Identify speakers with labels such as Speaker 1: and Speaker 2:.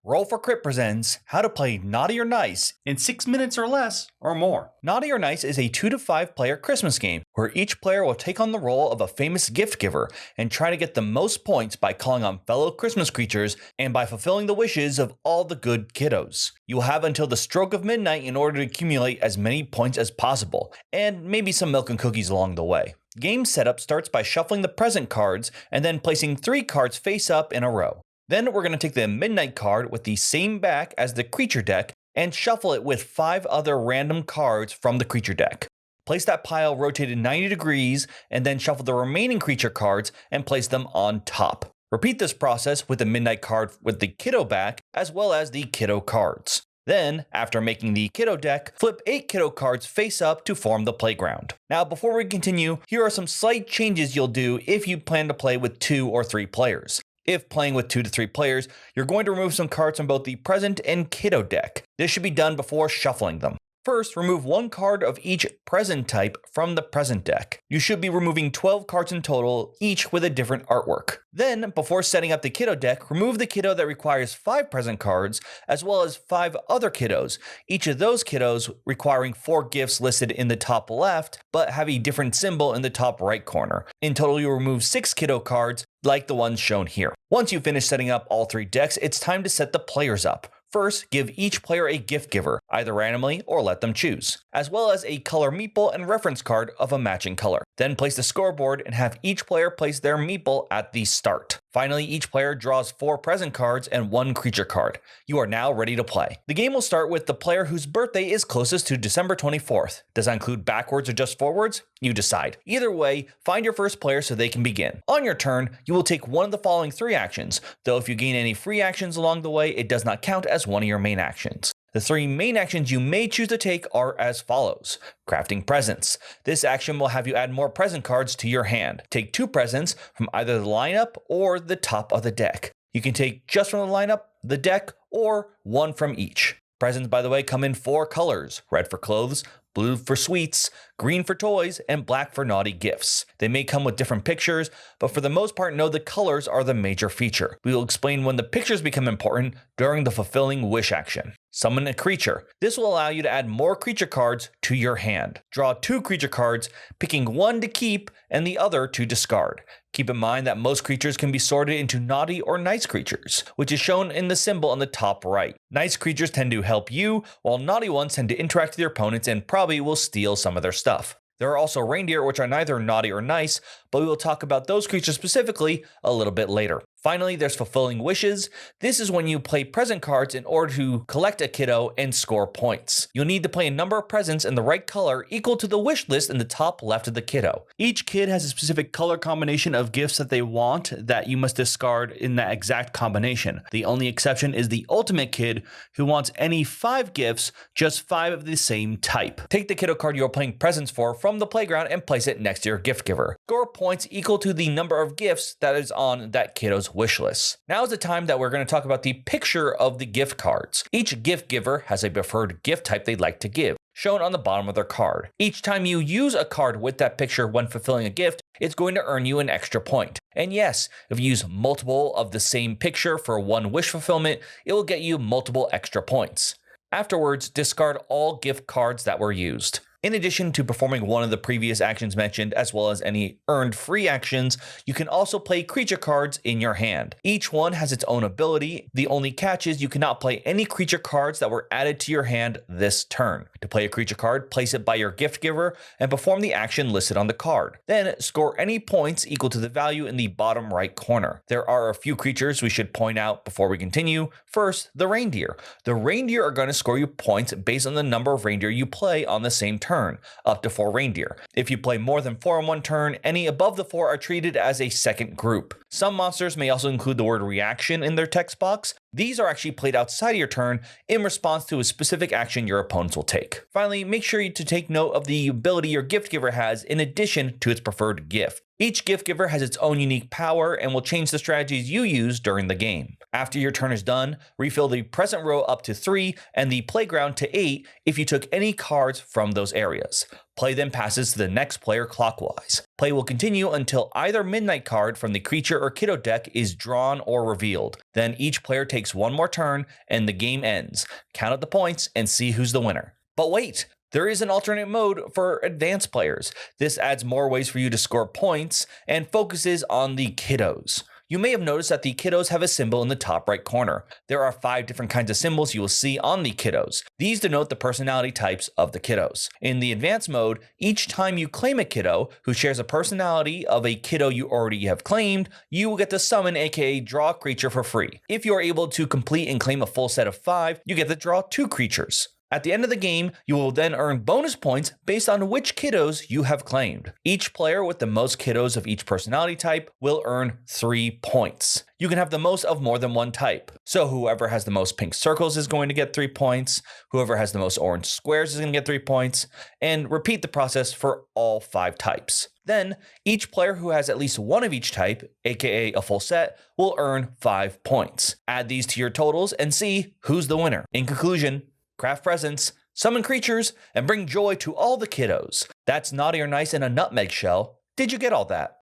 Speaker 1: Roll for Crit presents how to play Naughty or Nice in 6 minutes or less or more. Naughty or Nice is a 2 to 5 player Christmas game where each player will take on the role of a famous gift giver and try to get the most points by calling on fellow Christmas creatures and by fulfilling the wishes of all the good kiddos. You will have until the stroke of midnight in order to accumulate as many points as possible, and maybe some milk and cookies along the way. Game setup starts by shuffling the present cards and then placing 3 cards face up in a row. Then we're going to take the Midnight card with the same back as the creature deck and shuffle it with 5 other random cards from the creature deck. Place that pile rotated 90 degrees and then shuffle the remaining creature cards and place them on top. Repeat this process with the Midnight card with the kiddo back as well as the kiddo cards. Then, after making the kiddo deck, flip 8 kiddo cards face up to form the playground. Now, before we continue, here are some slight changes you'll do if you plan to play with 2 or 3 players. If playing with 2 to 3 players, you're going to remove some cards from both the present and kiddo deck. This should be done before shuffling them. First, remove 1 card of each present type from the present deck. You should be removing 12 cards in total, each with a different artwork. Then, before setting up the kiddo deck, remove the kiddo that requires 5 present cards, as well as 5 other kiddos, each of those kiddos requiring 4 gifts listed in the top left, but have a different symbol in the top right corner. In total, you'll remove 6 kiddo cards, like the ones shown here. Once you finish setting up all 3 decks, it's time to set the players up. First, give each player a gift giver, either randomly or let them choose, as well as a color meeple and reference card of a matching color. Then place the scoreboard and have each player place their meeple at the start. Finally, each player draws 4 present cards and 1 creature card. You are now ready to play. The game will start with the player whose birthday is closest to December 24th. Does that include backwards or just forwards? You decide. Either way, find your first player so they can begin. On your turn, you will take one of the following 3 actions, though if you gain any free actions along the way, it does not count as one of your main actions. The 3 main actions you may choose to take are as follows. Crafting presents. This action will have you add more present cards to your hand. Take 2 presents from either the lineup or the top of the deck. You can take just from the lineup, the deck, or 1 from each. Presents, by the way, come in 4 colors: red for clothes, blue for sweets, green for toys, and black for naughty gifts. They may come with different pictures, but for the most part, know the colors are the major feature. We will explain when the pictures become important during the fulfilling wish action. Summon a creature. This will allow you to add more creature cards to your hand. Draw 2 creature cards, picking 1 to keep and the other to discard. Keep in mind that most creatures can be sorted into naughty or nice creatures, which is shown in the symbol on the top right. Nice creatures tend to help you, while naughty ones tend to interact with your opponents and probably will steal some of their stuff. There are also reindeer, which are neither naughty or nice, but we will talk about those creatures specifically a little bit later. Finally, there's fulfilling wishes. This is when you play present cards in order to collect a kiddo and score points. You'll need to play a number of presents in the right color equal to the wish list in the top left of the kiddo. Each kid has a specific color combination of gifts that they want that you must discard in that exact combination. The only exception is the ultimate kid who wants any 5 gifts, just 5 of the same type. Take the kiddo card you're playing presents for from the playground and place it next to your gift giver. Score points equal to the number of gifts that is on that kiddo's wish list. Now is the time that we're going to talk about the picture of the gift cards. Each gift giver has a preferred gift type they'd like to give, shown on the bottom of their card. Each time you use a card with that picture when fulfilling a gift, it's going to earn you an extra point. And yes, if you use multiple of the same picture for 1 wish fulfillment, it will get you multiple extra points. Afterwards, discard all gift cards that were used. In addition to performing one of the previous actions mentioned, as well as any earned free actions, you can also play creature cards in your hand. Each one has its own ability. The only catch is you cannot play any creature cards that were added to your hand this turn. To play a creature card, place it by your gift giver and perform the action listed on the card. Then score any points equal to the value in the bottom right corner. There are a few creatures we should point out before we continue. First, the reindeer. The reindeer are going to score you points based on the number of reindeer you play on the same turn, up to 4 reindeer. If you play more than 4 on one turn, any above the 4 are treated as a second group. Some monsters may also include the word reaction in their text box. These are actually played outside of your turn in response to a specific action your opponents will take. Finally, make sure to take note of the ability your gift giver has in addition to its preferred gift. Each gift giver has its own unique power and will change the strategies you use during the game. After your turn is done, refill the present row up to 3 and the playground to 8 if you took any cards from those areas. Play then passes to the next player clockwise. Play will continue until either midnight card from the creature or kiddo deck is drawn or revealed. Then each player takes one more turn and the game ends. Count up the points and see who's the winner. But wait! There is an alternate mode for advanced players. This adds more ways for you to score points and focuses on the kiddos. You may have noticed that the kiddos have a symbol in the top right corner. There are 5 different kinds of symbols you will see on the kiddos. These denote the personality types of the kiddos. In the advanced mode, each time you claim a kiddo who shares a personality of a kiddo you already have claimed, you will get to summon, aka draw a creature for free. If you are able to complete and claim a full set of 5, you get to draw 2 creatures. At the end of the game, you will then earn bonus points based on which kiddos you have claimed. Each player with the most kiddos of each personality type will earn 3 points. You can have the most of more than one type. So whoever has the most pink circles is going to get 3 points, whoever has the most orange squares is going to get 3 points, and repeat the process for all 5 types. Then, each player who has at least one of each type, aka a full set, will earn 5 points. Add these to your totals and see who's the winner. In conclusion, craft presents, summon creatures, and bring joy to all the kiddos. That's Naughty or Nice in a nutmeg shell. Did you get all that?